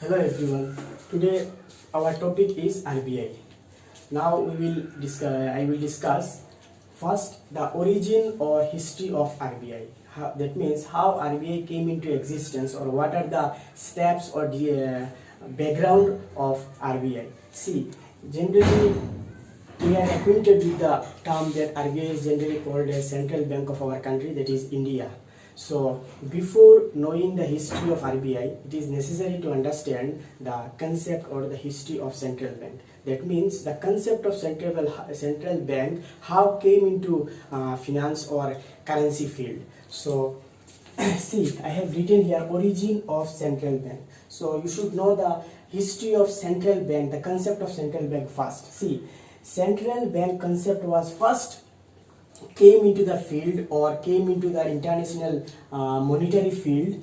Hello everyone. Today our topic is RBI. Now I will discuss first the origin or history of RBI. That means how RBI came into existence, or what are the steps or the background of RBI. See, generally we are acquainted with the term that RBI is generally called as central bank of our country, that is India. So before knowing the history of RBI, it is necessary to understand the concept or the history of central bank. That means the concept of central bank, how came into finance or currency field. So see, I have written here origin of central bank. So you should know the history of central bank, the concept of central bank first. See, central bank concept was first came into the field or came into the international monetary field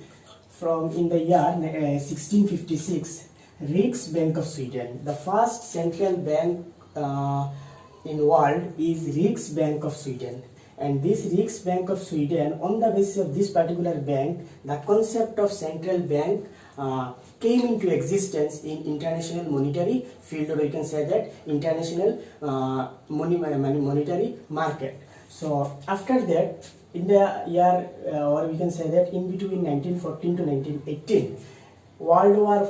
from in the year 1656. Riksbank of Sweden, the first central bank in world is Riksbank of Sweden. And this Riksbank of Sweden, on the basis of this particular bank, the concept of central bank came into existence in international monetary field, or you can say that international monetary market. So after that, in the year, or we can say that in between 1914 to 1918, World War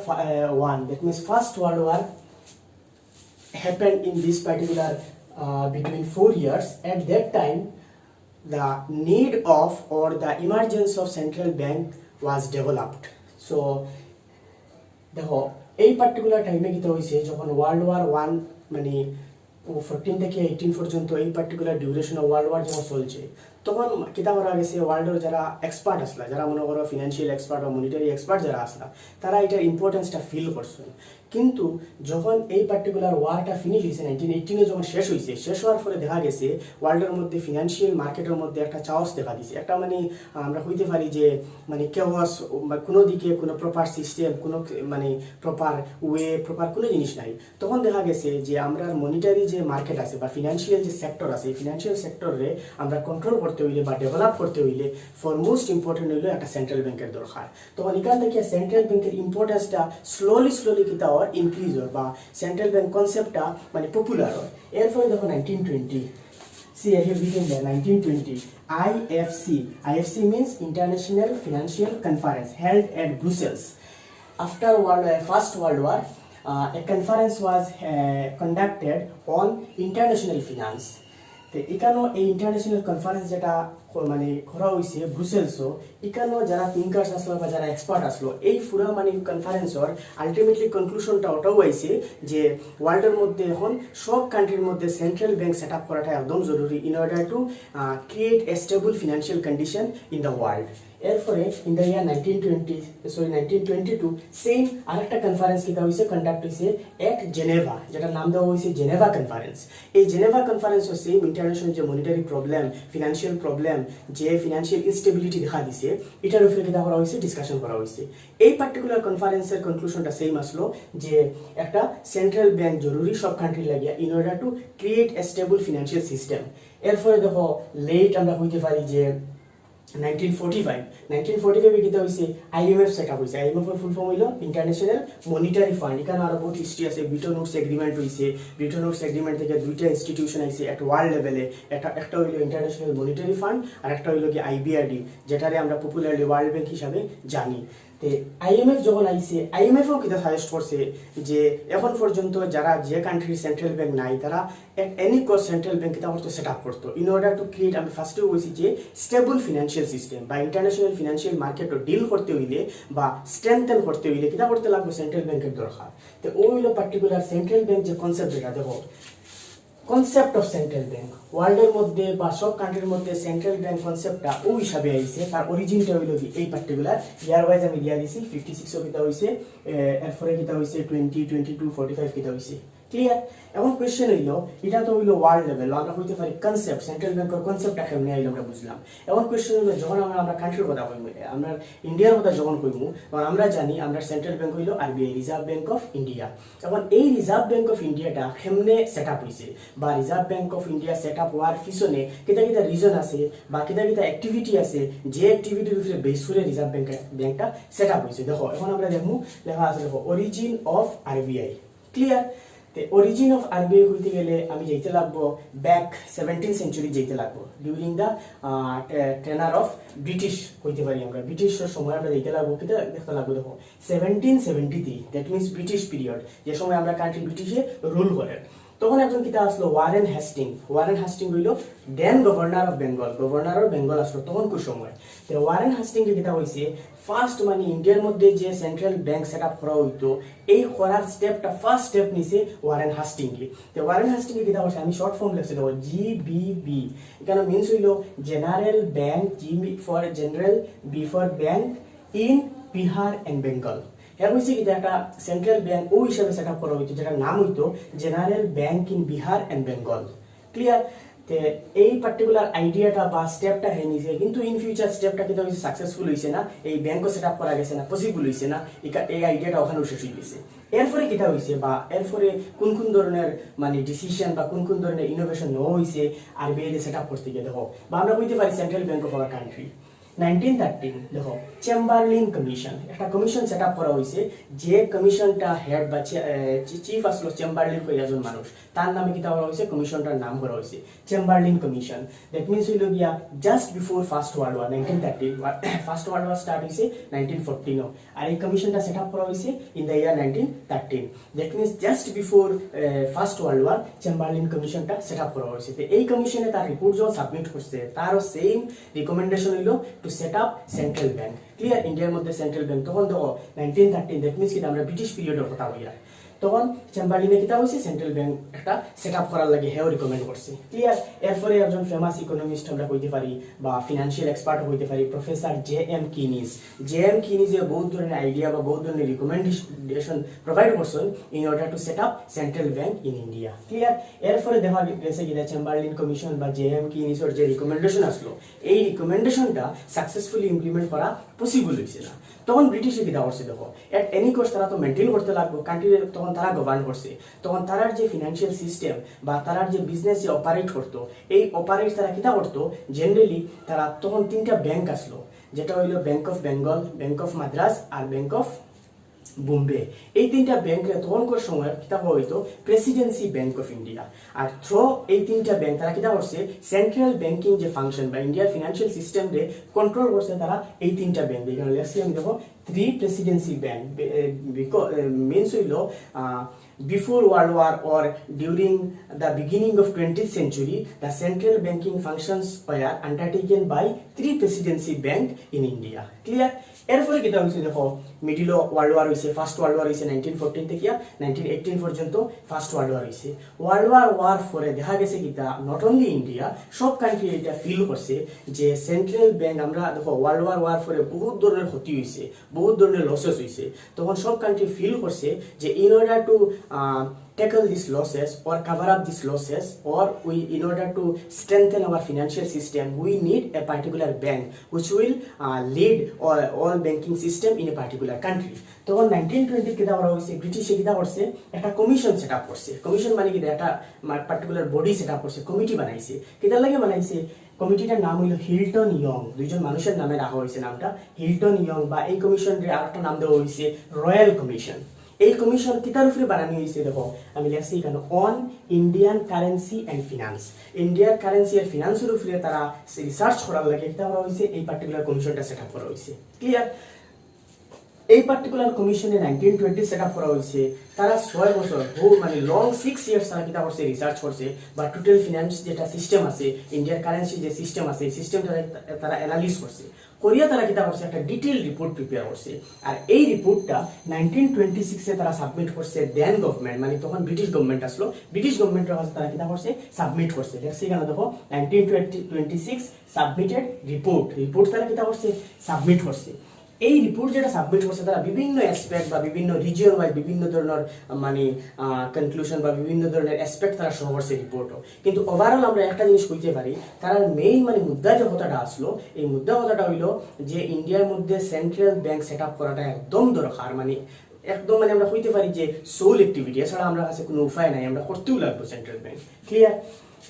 I, that means First World War, happened in this particular between 4 years. At that time, the need of or the emergence of central bank was developed. So দেখো এই particular টাইমে কি হয়েছে, যখন world war 1 মানে 14 থেকে 18 পর্যন্ত এই particular duration of world war যখন চলছে, তখন কিতা করা গেছে, ওয়ার্ল্ডের যারা এক্সপার্ট আসলা, যারা মনে করো ফিনান্সিয়াল এক্সপার্ট বা মনিটারি এক্সপার্ট যারা আসলা, তারা এটার ইম্পর্টেন্সটা ফিল করছেন। কিন্তু যখন এই পার্টিকুলার ওয়ারটা ফিনিশ হয়েছে 1918-এ যখন শেষ হয়েছে, শেষ হওয়ার ফলে দেখা গেছে ওয়ার্ল্ডের মধ্যে ফিনান্সিয়াল মার্কেটের মধ্যে একটা চাওস দেখা দিছে। একটা মানে আমরা হইতে পারি যে মানে কেওয়াস, কোনো দিকে কোনো প্রপার সিস্টেম, কোনো মানে প্রপার ওয়ে, প্রপার কোনো জিনিস নাই। তখন দেখা গেছে যে আমরা মনিটারি যে মার্কেট আছে বা ফিনান্সিয়াল যে সেক্টর আছে, এই ফিনান্সিয়াল সেক্টরে আমরা কন্ট্রোল করতে হইলে বা ডেভেলপ করতে হইলে ফরমোস্ট ইম্পর্টেন্ট হইলো একটা সেন্ট্রাল ব্যাংকের দরকার। তখন এখান থেকে সেন্ট্রাল ব্যাংকের ইম্পর্টেন্সটা স্লোলি কিতা হয়, ইনক্রিজ হয়, বা সেন্ট্রাল ব্যাংক কনসেপ্টটা মানে পপুলার হয়। এরপরে দেখো 1920, see I have written there 1920 IFC means International Financial Conference, held at Brussels. After First World War, a conference was conducted on international finance. তো এখানেও এই ইন্টারন্যাশনাল কনফারেন্স যেটা মানে করা হয়েছে ব্রুসেলসও, এখানেও যারা থিঙ্কার্স আসলো বা যারা এক্সপার্ট আসলো, এই পুরা মানে কনফারেন্সর আলটিমেটলি কনক্লুশনটা ওটাও হয়েছে যে ওয়ার্ল্ডের মধ্যে এখন সব কান্ট্রির মধ্যে সেন্ট্রাল ব্যাংক সেট আপ করাটা একদম জরুরি in order to create a stable financial condition in the world. এরপরে ইন দ্য ইয়ার 1922 সেম আরেকটা কনফারেন্স কিতা হয়েছে, কন্ডাক্ট হয়েছে এট জেনেভা, যেটার নাম দেওয়া হয়েছে জেনেভা কনফারেন্স। এই জেনেভা কনফারেন্সও সেম ইন্টারন্যাশনাল যে মনিটারি প্রবলেম, ফিনান্সিয়াল প্রবলেম, যে ফিনান্সিয়াল ইনস্টেবিলিটি দেখা দিছে, এটার উপরে কিতা করা হয়েছে, ডিসকাশন করা হয়েছে। এই পার্টিকুলার কনফারেন্সের কনক্লুশনটা সেম আসলো যে একটা সেন্ট্রাল ব্যাংক জরুরি সব কান্ট্রি লাগিয়া in order to create a stable financial system. এরপরে দেখো লেট আমরা হইতে পারি যে 1945 কিতা হয়েছে, IMF সেট আপ হয়েছে। IMF এর ফুল ফর্ম হইল ইন্টারন্যাশনাল মনিটারি ফান্ড। এখানে আরো বহুত হিস্ট্রি আছে। ব্রিটন উডস এগ্রিমেন্ট হয়েছে, ব্রিটন উডস এগ্রিমেন্ট থেকে দুইটা ইনস্টিটিউশন আইছে এট ওয়ার্ল্ড লেভেলে, একটা হইল ইন্টারন্যাশনাল মনিটারি ফান্ড আর একটা হইল কি IBRD, যেটারে আমরা পপুলারলি ওয়ার্ল্ড ব্যাংক হিসাবে জানি। তে IMF যখন আইছে, IMFও কিতা সাজেস্ট করছে যে এখন পর্যন্ত যারা যে কান্ট্রির সেন্ট্রাল ব্যাংক নাই, তারা এনি কস্ট সেন্ট্রাল ব্যাংক কিতা করতো, সেট আপ করতো ইন অর্ডার টু ক্রিয়েট, আমি ফার্স্টেও বলছি যে স্টেবল ফিনান্সিয়াল সিস্টেম বা ইন্টারন্যাশনাল ফিনান্সিয়াল মার্কেটও ডিল করতে হইলে বা স্ট্রেংথেন করতে হইলে কিতা করতে লাগবে, সেন্ট্রাল ব্যাংকের দরকার। তো ওই হইলো পার্টিকুলার সেন্ট্রাল ব্যাংক যে কনসেপ্ট, যেটা দেখো কনসেপ্ট অফ সেন্ট্রাল ব্যাংক ওয়ার্ল্ডের মধ্যে বা সব কান্ট্রির মধ্যে সেন্ট্রাল ব্যাংক কনসেপ্টটা ওই হিসাবে আইছে। তার অরিজিনটা হইল কি এই পার্টিকুলার ইয়ার ওয়াইজ আমি দিয়া দিছি। 56 কিতা হইছে, এরপরে কিতা হইছে 20, 22, 45 কিতা হইছে, ক্লিয়ার। এখন কোয়েশ্চেন হইল, এটা তো হইলো ওয়ার্ল্ড লেভেল, আমরা কইতে পারি কনসেপ্ট, সেন্ট্রাল ব্যাংকের কনসেপ্টটা কেমনে আইলো আমরা বুঝলাম। এখন কোয়েশ্চেন হইলো, যখন আমরা কান্ট্রির কথা কইব, আমরা ইন্ডিয়ার কথা যখন কইব, তখন আমরা জানি আমরা সেন্ট্রাল ব্যাংক হইলো RBI, reserve bank of India. এখন এই রিজার্ভ ব্যাংক অফ ইন্ডিয়াটা কেমনে সেট আপ হইছে, বা reserve bank of India set up হওয়ার পিছনে কিতা কিতা রিজন আছে বা কিতা কিতা অ্যাক্টিভিটি আছে, যে অ্যাক্টিভিটির উপরে বেস করে রিজার্ভ ব্যাংকটা সেট আপ হইছে। দেখো এখন আমরা দেখবো, লেখা আছে দেখো, origin of RBI। Clear. Origin of RBI হইতে গেলে আমি যাইতে লাগবো ব্যাক 17th সেঞ্চুরি যাইতে লাগবো, ডিউরিং দ্য টেনার অফ ব্রিটিশ হইতে পারি আমরা, ব্রিটিশের সময় আমরা যাইতে লাগবো, কিটা দেখতে লাগবো দেখো 1773, দ্যাট মিনস ব্রিটিশ পিরিয়ড, যে সময় আমরা কান্ট্রি ব্রিটিশে রুল করে। তখন একজন কিতা আসলো, ওয়ারেন হেস্টিং। ওয়ারেন হেস্টিং হইল then governor of Bengal, governor of Bengal আসলো তখন কোন সময়। তো ওয়ারেন হেস্টিং এর কিতা হইছে, ফার্স্ট মানে ইন্ডিয়ার মধ্যে যে সেন্ট্রাল ব্যাংক সেট আপ করা হইতো, এই করার স্টেপটা ফার্স্ট স্টেপ নিছে ওয়ারেন হেস্টিং। তো ওয়ারেন হেস্টিং এর কিতা হইছে, আমি শর্ট ফর্ম লিখছি দেখো, GBB। এখানে মিন্স হইল general bank, G for general, B for bank in Bihar and Bengal. এর হইছে কি, একটা সেন্ট্রাল ব্যাংক ও হিসাবে সেট আপ করা হইতো, যেটার নাম হইতো general bank in Bihar and Bengal. Clear. তে এই পার্টিকুলার আইডিয়াটা বা স্টেপটা হয়ে নিছে, কিন্তু ইন ফিউচার স্টেপটা কিন্তু হইছে সাকসেসফুল হইছে না, এই ব্যাংকও সেট আপ করা গেছে না, পসিবল হইছে না, এই আইডিয়াটা ওখানে শেষ হয়ে গেছে। এরপরে কিটা হইছে, বা এরপরে কোন কোন ধরনের মানে ডিসিশন বা কোন কোন ধরনের ইনোভেশন নেওয়া হইছে RBI সেট আপ করতে গিয়ে, দেখো, বা আমরা কইতে পারি central bank of our country. 1913 দেখো, চেম্বারলিন কমিশন, একটা কমিশন সেট আপ করা হয়েছে, যে কমিশনটা হেড বা চিফ আসলো চেম্বারলিন কই একজন মানুষ, তার নামে কিতা করা হয়েছে, কমিশনটার নাম করা হয়েছে চেম্বারলিন কমিশন। দ্যাট মিনস হইল গিয়া just before first world war 1913, first world war start হয়েছে 1914, আর এই কমিশনটা সেট আপ করা হয়েছে in the year 1913। That means just before first world war Chamberlain কমিশনটা সেট আপ করা হয়েছে। তো এই কমিশনে তার রিপোর্ট যখন সাবমিট করছে, তারও সেম রিকমেন্ডেশন হইল to set up central bank. Clear. ইন্ডিয়ার মধ্যে সেন্ট্রাল ব্যাংক তখন দেখো 1913, দ্যাট মিনস কি আমরা ব্রিটিশ পিরিয়ডের কথা হইয়া, তখন চেম্বারলিনে কিতা হয়েছে, সেন্ট্রাল ব্যাংক একটা সেট আপ করার লাগে হেও রিকমেন্ড করছে। ক্লিয়ার। এরপরে একজন ফেমাস ইকোনমিস্ট আমরা কইতে পারি বা ফিনান্সিয়াল এক্সপার্ট হইতে পারি, প্রফেসর JM কিনিস। JM কিনিসে বহুত ধরনের আইডিয়া বা বহুত ধরনের রিকমেন্ডেশন প্রোভাইড করছেন in order to set up central bank in India. Clear. এরপরে দেখা গেছে কি চেম্বারলিন কমিশন বা JM কিনিসের যে রিকমেন্ডেশন আসলো, এই রিকমেন্ডেশনটা সাকসেসফুলি ইমপ্লিমেন্ট করা পসিবল হয়েছে না। তখন ব্রিটিশে কিতা করছে দেখো, এট এনি কস্ট তারা তো মেনটেন করতে লাগবে কান্ট্রি, তখন তারা গভর্ন করছে, তখন তারার যে ফিনান্সিয়াল সিস্টেম বা তারার যে বিজনেস যে অপারেট করতো, এই অপারেট তারা কিতা করতো, জেনারেলি তারা তখন তিনটা ব্যাংক আসলো, যেটা হইলো bank of Bengal, bank of Madras আর ব্যাংক অফ বোম্বে। এই তিনটা ব্যাংকে তখনকার সময় কিতা হইতো প্রেসিডেন্সি ব্যাংক অফ ইন্ডিয়া। আর থ্রো এই তিনটা ব্যাংক তারা কিতা করছে, সেন্ট্রাল ব্যাংকিং যে ফাংশন বা ইন্ডিয়ার ফিনান্সিয়াল সিস্টেম রে কন্ট্রোল করছে তারা এই তিনটা ব্যাংক। এখানে লেখছি আমি দেখো 3 প্রেসিডেন্সি ব্যাংক, মিনস হইলো before World War or during the beginning of 20th century, the central banking functions were undertaken by 3 presidency bank in India. Clear? এরপরে কিতা হইছে দেখো, মিডল ওয়ার্ল্ড ওয়ার হইছে, ফার্স্ট ওয়ার্ল্ড ওয়ার হইছে 1914 থেকে 1918 পর্যন্ত first world war হইছে। World war পরে দেখা গেছে কিতা, নট অনলি ইন্ডিয়া, সব কান্ট্রি এটা ফিল করছে যে সেন্ট্রাল ব্যাংক, আমরা দেখো ওয়ার্ল্ড ওয়ার পরে বহুত ধরনের ক্ষতি হইছে, বহুত ধরনের লসেস হইছে, তখন সব কান্ট্রি ফিল করছে যে in order to tackle these losses or cover up these losses, or we in order to strengthen our financial system, we need a particular bank which will lead all banking system in a particular country. তখন 1920 কিটা করা হইছে, ব্রিটিশে কিটা করছে, একটা commission set up করছে। Commission মানে কি, একটা পার্টিকুলার বডি সেট আপ করছে, কমিটি বানাইছে। কিটার লাগে বানাইছে, কমিটিটার নাম হইল Hilton-Young, দুইজন মানুষের নামে রাখা হয়েছে নামটা Hilton-Young, বা এই কমিশনের আরেকটা নাম দেওয়া হয়েছে রয়্যাল কমিশন। এই কমিশন কিতার উপরে বানানো হয়েছে দেখো, আমি লিখছি এখানে on Indian currency and finance. ইন্ডিয়ার কারেন্সি আর ফিনান্সের উপরে তারা রিসার্চ করার লাগে কিতা করা হয়েছে, এই পার্টিকুলার কমিশনটা সেট আপ করা হয়েছে। ক্লিয়ার। এই পার্টিকুলার কমিশনে 1920 সেট আপ করা হয়েছে। তারা 6 বছর মানে লং 6 ইয়ার্স তারা কিতা করছে, রিসার্চ করছে, বা টোটাল ফিনান্স যেটা সিস্টেম আছে, ইন্ডিয়ার কারেন্সি যে সিস্টেম আছে, এই সিস্টেমটা তারা অ্যানালিস করছে, কোরিয়া তারা কিতা করছে, একটা ডিটেইল রিপোর্ট প্রিপেয়ার করছে। আর এই রিপোর্টটা 1926 এ তারা সাবমিট করছে দেন গভর্নমেন্ট, মানে তখন ব্রিটিশ গভর্নমেন্ট আসলো, ব্রিটিশ গভর্নমেন্টের কাছে তারা কিতা করছে, সাবমিট করছে। দেখছি এখানে দেখো 1926 সাবমিটেড রিপোর্ট তারা কিতা করছে, সাবমিট করছে। এই রিপোর্ট যেটা সাবমিট করছে তারা বিভিন্ন অ্যাসপেক্ট বা বিভিন্ন রিজিয়ন ওয়াইজ বিভিন্ন ধরনের মানে কনক্লুশন বা বিভিন্ন ধরনের অ্যাসপেক্ট তারা শো করছে রিপোর্টও, কিন্তু ওভারঅল আমরা একটা জিনিস কইতে পারি তারা মেইন মানে মুদ্রা যে কথাটা আসলো, এই মুদ্রা কথাটা হইলো যে ইন্ডিয়ার মধ্যে সেন্ট্রাল ব্যাংক সেট আপ করাটা একদম দরকার, মানে একদম মানে আমরা কইতে পারি যে সোল অ্যাক্টিভিটি, এছাড়া আমরা কাছে কোনো উপায় নাই, আমরা করতেও লাগবো সেন্ট্রাল ব্যাংক। ক্লিয়ার?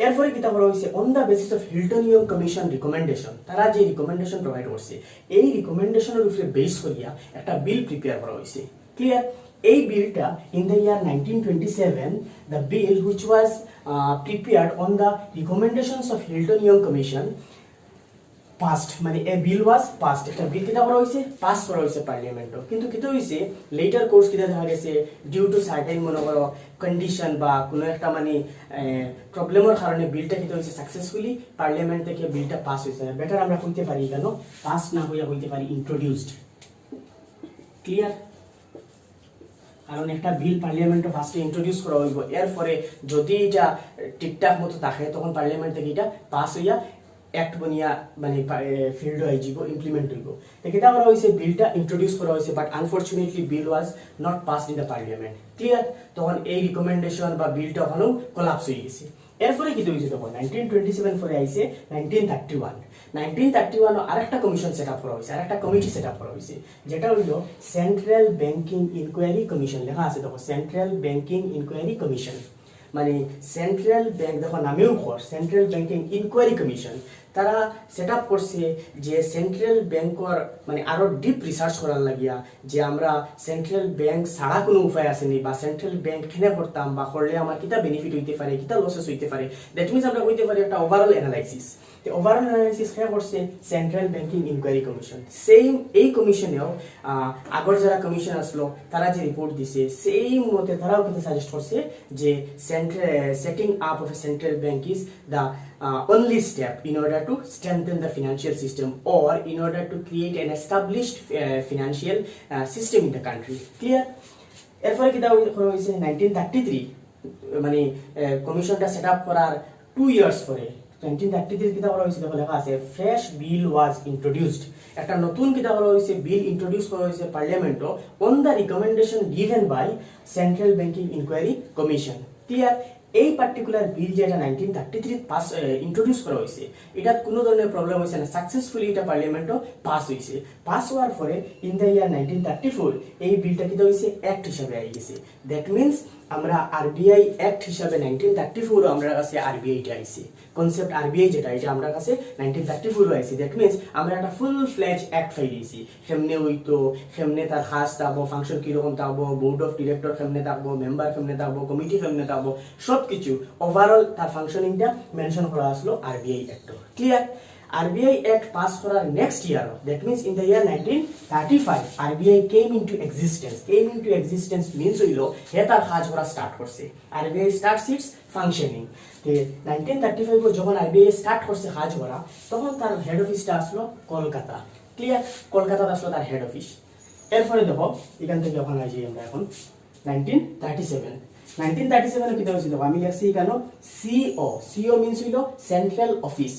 এরপরে কিতা করা হয়েছে, on the basis of Hilton-young commission recommendation, তারা যে রিকমেন্ডেশন প্রোভাইড করছে এই রিকমেন্ডেশনের উপরে বেস করিয়া একটা বিল প্রিপেয়ার করা হয়েছে। ক্লিয়ার? এই বিলটা in the year 1927 the bill which was prepared on the recommendations of Hilton-young commission past, মানে এ বিল ওয়াজ পাস্ট, একটা বিল কিতা করা হয়েছে, পাস করা হয়েছে পার্লামেন্টও, কিন্তু কিতা হয়েছে লেটার কোর্স কিতা দেখা গেছে ডিউ টু সার্টেন মনে করো কন্ডিশন বা কোনো একটা মানে প্রবলেমের কারণে বিলটা কিতা হয়েছে সাকসেসফুলি পার্লামেন্ট থেকে বিলটা পাস হয়েছে। বেটার আমরা কইতে পারি কেন পাস না হইয়া হইতে পারি ইন্ট্রোডিউসড। ক্লিয়ার? কারণ একটা বিল পার্লামেন্টে ফার্স্টে ইন্ট্রোডিউস করা হইব, এরপরে যদি এটা ঠিকঠাক মতো থাকে তখন পার্লামেন্ট থেকে এটা পাস হইয়া অ্যাক্ট বনিয়া মানে ফিল্ড হয়ে যাব, ইমপ্লিমেন্ট হইব। তো কিতা করা হয়েছে, বিলটা ইন্ট্রোডিউস করা হয়েছে, but unfortunately bill was not passed in the parliament. Clear? তখন এই রিকমেন্ডেশন বা বিলটা ওখানেও কোলাপস হয়ে গেছে। এরপরে কি হয়েছে, তখন 1927 পরে আইছে 1931 আরেকটা কমিশন সেট আপ করা হয়েছে, আরেকটা কমিটি সেট আপ করা হয়েছে, যেটা হইল সেন্ট্রাল ব্যাংকিং ইনকোয়ারি কমিশন। লেখা আছে দেখো সেন্ট্রাল ব্যাংকিং ইনকোয়ারি কমিশন, মানে সেন্ট্রাল ব্যাংক দেখো নামেও ঘর সেন্ট্রাল ব্যাংকিং ইনকোয়ারি কমিশন। তারা সেট আপ করছে যে সেন্ট্রাল ব্যাংকর মানে আরো ডিপ রিসার্চ করার লাগিয়া যে আমরা সেন্ট্রাল ব্যাংক ছাড়া কোনো উপায় আসেনি, বা সেন্ট্রাল ব্যাংক খেনে করতাম বা করলে আমার কিতা বেনিফিট হইতে পারে, কিতা লসেস হইতে পারে, দ্যাট মিনস আমরা হইতে পারি একটা ওভারঅল অ্যানালাইসিস। ওভারঅল অ্যানালাইসিস কে করছে central banking inquiry commission. Same এই কমিশনেও আগর যারা কমিশন আসলো তারা যে রিপোর্ট দিছে সেই মতে তারাও কিন্তু সাজেস্ট করছে যে setting up of a central bank is the only step in order to strengthen the financial system or in order to create an established financial system in the country. Clear? এরপরে কিতা হয়েছে 1933 মানে কমিশনটা set up করার 2 years পরে 1933 কিতা করা হয়েছে, দেখো লেখা আছে ফ্রেশ বিল ওয়াজ ইন্ট্রোডিউসড, একটা নতুন কিতা করা হয়েছে, বিল ইন্ট্রোডিউস করা হয়েছে পার্লামেন্টও on the recommendation given by central banking inquiry commission. Clear? এই পার্টিকুলার বিল যেটা 1933 পাস ইন্ট্রোডিউস করা হয়েছে, এটা কোনো ধরনের প্রবলেম হয়েছে না, সাকসেসফুলি এটা পার্লামেন্টও পাস হয়েছে। পাস হওয়ার পরে ইন দ্য ইয়ার 1934 এই বিলটা কিতা হয়েছে অ্যাক্ট হিসাবে আই গেছে। দ্যাট মিনস আমরা আরবিআই অ্যাক্ট হিসাবে 1934 আমরা কাছে আরবিআইটা আইছে, কনসেপ্ট আরবিআই যেটা এটা আমরা কাছে 1934 আইছে। দ্যাট মিনস আমরা একটা ফুল ফ্লেজ অ্যাক্ট ফাই দিয়েছি, কেমনে হইতো, কেমনে তার খাস থাকবো, ফাংশন কিরকম থাকবো, বোর্ড অফ ডিরেক্টর কেমনে থাকবো, মেম্বার কেমনে থাকবো, কমিটি কেমনে থাকবো, সবকিছু ওভারঅল তার ফাংশনিংটা মেনশন করা আসলো RBI act. Clear? RBI Act passed for our next year. That means in the year 1935, RBI came into existence. Came into existence means হইলো হে তার কাজ করা স্টার্ট করছে। RBI starts its functioning. 1935 এ যখন RBI স্টার্ট করছে কাজ করা, তখন তার হেড অফিসটা আসলো কলকাতা। ক্লিয়ার? কলকাতাতে আসলো তার হেড অফিস। এরপরে দেখো এখান থেকে ওখানে যাই আমরা এখন 1937 কি হয়েছিল, আমি লিখছি এখানে সিও মিনস হইলো central office.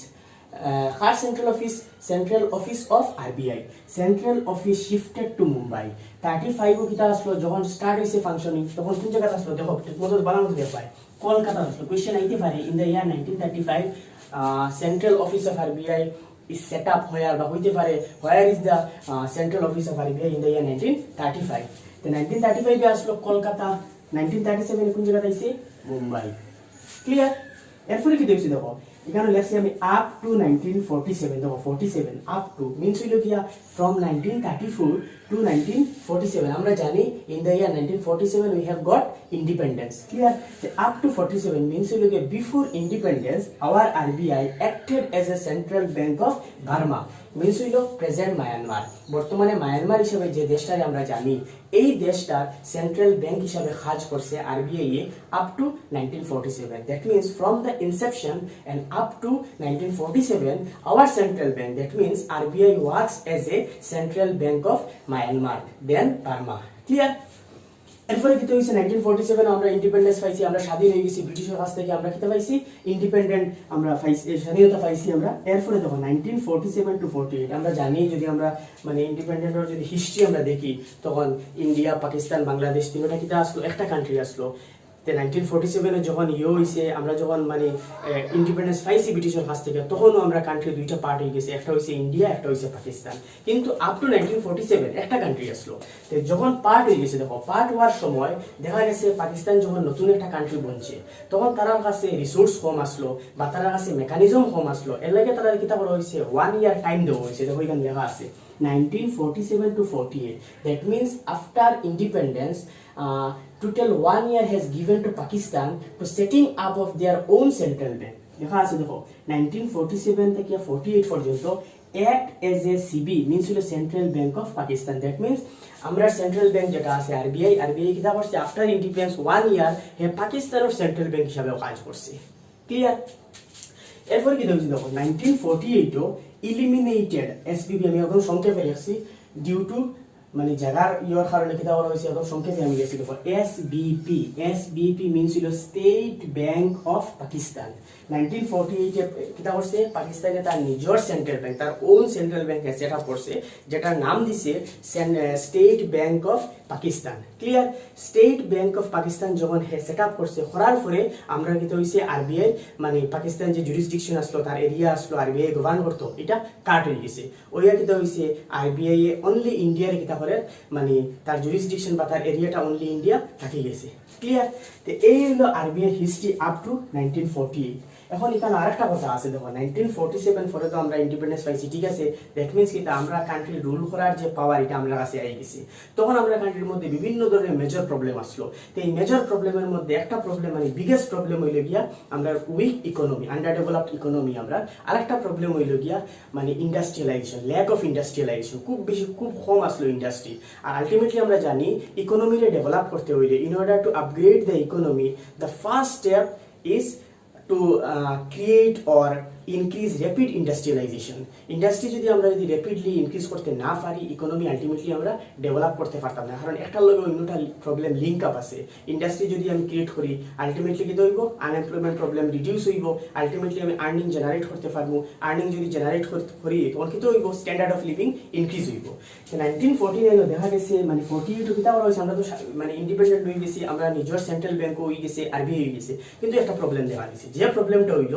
Her central office of RBI, central office shifted to Mumbai. 35 কিতা আসলো যখন স্টার্ট হইছে ফাংশনিং, তখন কোন জায়গাতে আসলো দেখো ঠিকমতো বানানো দেখতে পাই, কলকাতা আসলো। কোশ্চেন আইতে পারে in the year 1935 central office of RBI is set up where, বা হইতে পারে where is the central office of RBI in the year 1935. তো 1935 এ আসলো কলকাতা, 1937 এ কোন জায়গাতে আইছে মুম্বাই। ক্লিয়ার? এরপরে কি দেখছি দেখো এখানে লেখছি আমি আপ টু 1947, দেখো 47 আপ টু মিনস হইল গিয়া ফ্রম 1934 টু 1947। আমরা জানি in the year 1947 we have got independence. Clear? Up to 47 means হইল গিয়া before independence our RBI acted as a central bank of Burma, means হইল প্রেজেন্ট মায়ানমার। বর্তমানে Myanmar হিসেবে যে দেশটারে আমরা জানি, এই দেশটার সেন্ট্রাল ব্যাংক হিসাবে কাজ করছে RBI A up to 1947। That means from the Inception end up to 1947 our central bank, that means RBI works as a central bank of Myanmar then Burma. Clear? এরপরে কি হইছে 1947 আমরা ইন্ডিপেন্ডেন্স পাইছি, আমরা স্বাধীন হয়ে গেছি ব্রিটিশের কাছ থেকে, আমরা কি পাইছি ইন্ডিপেন্ডেন্ট, আমরা পাইছি স্বাধীনতা পাইছি আমরা। এরপরে দেখো 1947 টু 48 আমরা জানি, যদি আমরা মানে ইন্ডিপেন্ডেন্টের যদি হিস্ট্রি আমরা দেখি, তখন ইন্ডিয়া, পাকিস্তান, বাংলাদেশ তিনটা কিটা আসলো, একটা কান্ট্রি আসলো। 1947 যখন হয়েছে, আমরা যখন মানে ইন্ডিপেন্ডেন্স পাইছি ব্রিটিশের কাছ থেকে, তখনও আমরা কান্ট্রি দুইটা পার্ট হয়ে গেছে, একটা হয়েছে ইন্ডিয়া, একটা হয়েছে পাকিস্তান। কিন্তু আপ টু 1947 একটা কান্ট্রি আসলো। তো যখন পার্ট হয়ে গেছে, দেখো পার্ট হওয়ার সময় দেখা গেছে পাকিস্তান যখন নতুন একটা কান্ট্রি বনছে, তখন তার কাছে রিসোর্স কম আসলো বা তার কাছে মেকানিজম কম আসলো। এর লাগে তারা কিতা করা হয়েছে, 1 ইয়ার টাইম দেওয়া হয়েছে। দেখো এখানে লেখা আছে 1947 to 48. That means after independence, total 1 year has given to Pakistan to setting up of their own central bank. লেখা আছে দেখো 1947 থেকে 48 পর্যন্ত act as a CB means হলো central bank of Pakistan. That means আমরা সেন্ট্রাল ব্যাংক যেটা আছে RBI কিটা করছে আফটার ইন্ডিপেন্ডেন্স 1 ইয়ার হে পাকিস্তানের সেন্ট্রাল ব্যাংক হিসাবে কাজ করছে। ক্লিয়ার? এরপর কি দেখছি দেখো 1948 eliminated SBB, আমি এখন সংক্ষেপে লিখছি ডিউ টু মানে জায়গার ইয়র কারণে কিটা করা হয়েছে, এখন সংক্ষেপে আমি লিখছি দেখো SBP মিন্স হলো স্টেট ব্যাংক অফ পাকিস্তান। 1948 কিটা করছে, পাকিস্তানে তার নিজের সেন্ট্রাল ব্যাংক, তার own central bank set up করছে, যেটার নাম দিছে state bank of Pakistan. Clear? State bank of Pakistan যখন সেট আপ করছে, করার পরে আমরা কিটা হইছে RBI মানে পাকিস্তান যে জুরিসডিকশন আসলো, তার এরিয়া আসলো, RBI গভর্ন করতো, এটা কাট হয়ে গেছে। ওইয়া কিটা হইছে RBI এ অনলি ইন্ডিয়ার কিটা করে মানে তার জুরিসডিকশন বা তার এরিয়াটা অনলি ইন্ডিয়া থাকি গেছে। ক্লিয়ার? তো এই হলো RBI হিস্ট্রি আপ টু 1948। এখন এখানে আরেকটা কথা আছে দেখো 1947 পরে তো আমরা ইন্ডিপেন্ডেন্স পাইছি, ঠিক আছে। দ্যাট মিন্স কি আমরা কান্ট্রি রুল করার যে পাওয়ার, এটা আমরা কাছে আই গেছে। তখন আমরা কান্ট্রির মধ্যে বিভিন্ন ধরনের মেজর প্রবলেম আসলো। তো এই মেজর প্রবলেমের মধ্যে একটা প্রবলেম মানে বিগেস্ট প্রবলেম হইল গিয়া আমরা weak economy, underdeveloped economy. আমরা আরেকটা প্রবলেম হইল গিয়া মানে ইন্ডাস্ট্রিয়ালাইজেশন, ল্যাক অফ ইন্ডাস্ট্রিয়ালাইজেশন, খুব কম আসলো ইন্ডাস্ট্রি। আর আলটিমেটলি আমরা জানি ইকোনমিরে ডেভেলপ করতে হইলে, in order to upgrade the economy, the first step is to create or increase rapid industrialization. Industry যদি আমরা র্যাপিডলি ইনক্রিজ করতে না পারি, ইকোনমি আলটিমেটলি আমরা ডেভেলপ করতে পারতাম না। কারণ একটার লগে অন্যটা প্রবলেম লিঙ্ক আপ আছে। ইন্ডাস্ট্রি যদি আমি ক্রিয়েট করি, আলটিমেটলি কি হইব, আনএমপ্লয়মেন্ট প্রবলেম রিডিউস হইব, আলটিমেটলি আমি আর্নিং জেনারেট করতে পারবো। আর্নিং যদি জেনারেট করি তখন কি হইব, স্ট্যান্ডার্ড অফ লিভিং ইনক্রিজ হইব। 1949 দেখা গেছে মানে 48 কিতা করা হয়েছে, আমরা তো মানে ইন্ডিপেন্ডেন্ট হয়ে গেছি, আমরা নিজের সেন্ট্রাল ব্যাংকও হয়ে গেছে, RBI হয়ে গেছে। কিন্তু একটা প্রবলেম দেখা গেছে, যে প্রবলেমটা হইল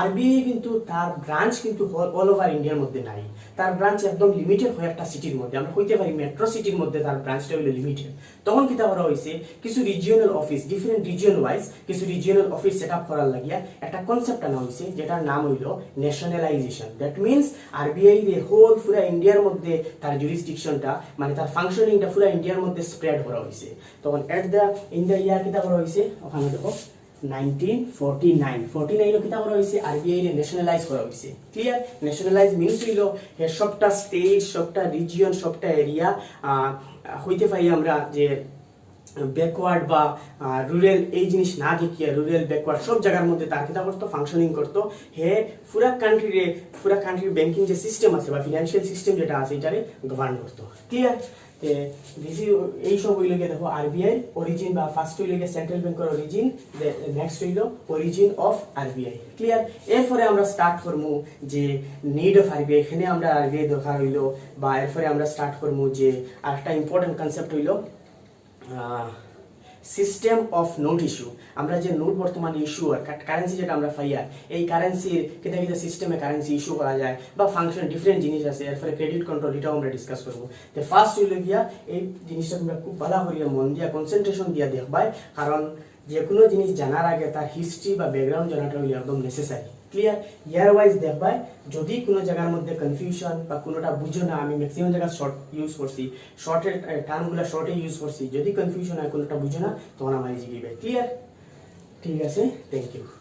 RBI কিন্তু তার ব্রাঞ্চ কিন্তু অল ওভার ইন্ডিয়ার মধ্যে নাই। তার ব্রাঞ্চ একদম লিমিটেড হয় একটা সিটির মধ্যে, আমরা হইতে পারি মেট্রো সিটির মধ্যে তার ব্রাঞ্চটা হইলো লিমিটেড। তখন কিতা করা হয়েছে, কিছু regional office, different region wise কিছু রিজিওনাল অফিস সেট আপ করার লাগিয়া একটা কনসেপ্ট আনা হয়েছে, যেটার নাম হইলো ন্যাশনালাইজেশন। দ্যাট মিনস RBI এর হোল পুরা ইন্ডিয়ার মধ্যে তার জুরিসডিকশনটা মানে তার ফাংশনিংটা পুরা ইন্ডিয়ার মধ্যে স্প্রেড করা হয়েছে। তখন ইন দ্য ইয়ার কিতা করা হয়েছে, ওখানে দেখো 1949 কিতা করা হয়েছে, RBI রে ন্যাশনালাইজ করা হয়েছে। ক্লিয়ার? ন্যাশনালাইজ মিন্স হইল সবটা স্টেট, সবটা রিজিয়ন, সবটা এরিয়া হইতে পারি আমরা যে ব্যাকওয়ার্ড বা রুরাল এই জিনিস না দেখিয়া, রুরাল ব্যাকওয়ার্ড সব জায়গার মধ্যে তার কিতা করতো, ফাংশনিং করতো। হে পুরা কান্ট্রির ব্যাংকিং যে সিস্টেম আছে বা ফিনান্সিয়াল সিস্টেম যেটা আছে, এটারে গভর্ন করতো। ক্লিয়ার? এই সব হইল গিয়ে দেখো RBI অরিজিন বা ফার্স্ট হইল গিয়ে সেন্ট্রাল ব্যাংকের অরিজিন, নেক্সট হইল অরিজিন অফ RBI। ক্লিয়ার? এরপরে আমরা স্টার্ট করবো যে নিড অফ RBI, এখানে আমরা RBI দরকার হইল, বা এরপরে আমরা স্টার্ট করবো যে আরেকটা ইম্পর্টেন্ট কনসেপ্ট হইল সিস্টেম অফ নোট ইস্যু। আমরা যে নোট বর্তমানে ইস্যু আর কারেন্সি যেটা আমরা পাইয়ার, এই কারেন্সির কেটা কেটা সিস্টেমে কারেন্সি ইস্যু করা যায় বা ফাংশন ডিফারেন্ট জিনিস আছে। এরপরে ক্রেডিট কন্ট্রোল, এটাও আমরা ডিসকাস করবো। তো ফার্স্ট হইল গিয়া এই জিনিসটা তোমরা খুব ভালো করিয়া মন দিয়া কনসেন্ট্রেশন দিয়া দেখবাই, কারণ যে কোনো জিনিস জানার আগে তার হিস্ট্রি বা ব্যাকগ্রাউন্ড জানাটা হইলে একদম নেসেসারি। ক্লিয়ার? ইয়ার ওয়াইজ দেখবাই, যদি কোনো জায়গার মধ্যে কনফিউশন বা কোনোটা বুঝো না, আমি ম্যাক্সিমাম জায়গায় শর্ট ইউজ করছি, শর্টের টার্মগুলো শর্টে ইউজ করছি, যদি কনফিউশন হয় কোনোটা বুঝো না তখন আমার জিজ্ঞাসা। ক্লিয়ার? ঠিক আছে, থ্যাংক ইউ।